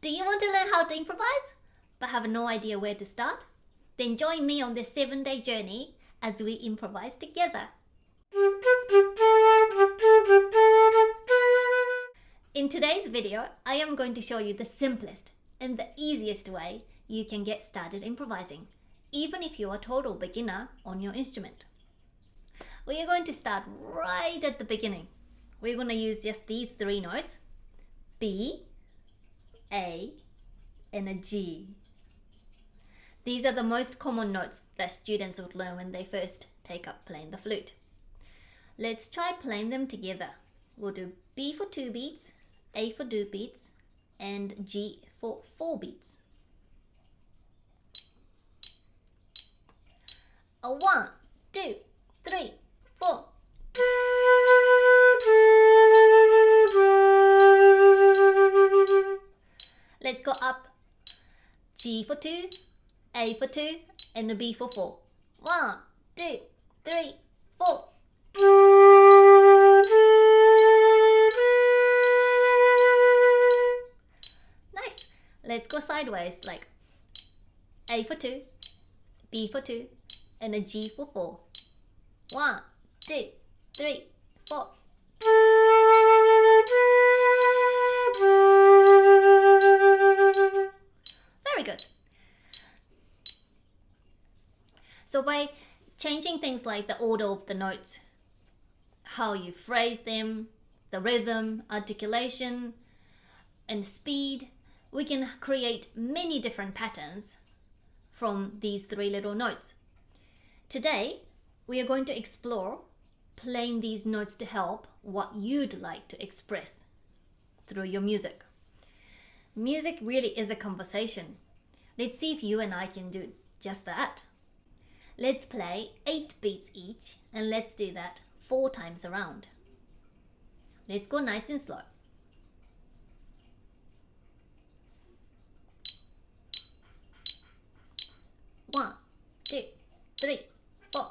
Do you want to learn how to improvise, but have no idea where to start? Then join me on this 7-day journey as we improvise together. In today's video, I am going to show you the simplest and the easiest way you can get started improvising, even if you are a total beginner on your instrument. We are going to start right at the beginning. We're going to use just these 3 notes: B, A, and a G. These are the most common notes that students would learn when they first take up playing the flute. Let's try playing them together. We'll do B for 2 beats, A for 2 beats, and G for 4 beats. 1, 2, 3, 4. Let's go up. G for 2, A for 2, and a B for 4. 1, 2, 3, 4. Nice. Let's go sideways, like A for 2, B for 2, and a G for 4. 1, 2, 3, 4. Very good. So by changing things like the order of the notes, how you phrase them, the rhythm, articulation, and speed, we can create many different patterns from these 3 little notes. Today, we are going to explore playing these notes to help what you'd like to express through your music. Music really is a conversation. Let's see if you and I can do just that. Let's play 8 beats each, and let's do that 4 times around. Let's go nice and slow. One, 2, 3, 4.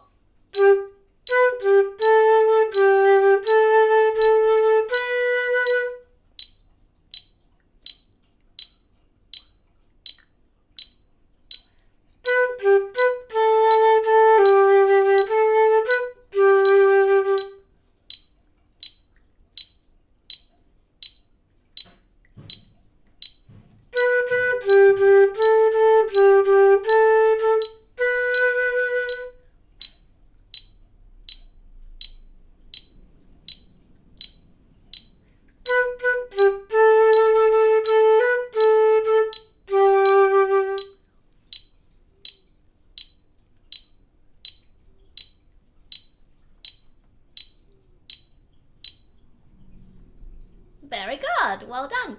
Very good, well done.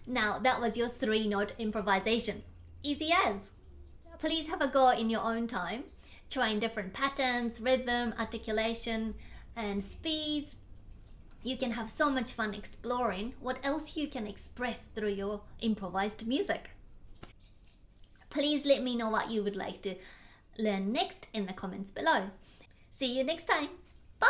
Now that was your 3-note improvisation. Easy as. Please have a go in your own time, trying different patterns, rhythm, articulation, and speeds. You can have so much fun exploring what else you can express through your improvised music. Please let me know what you would like to learn next in the comments below. See you next time. Bye!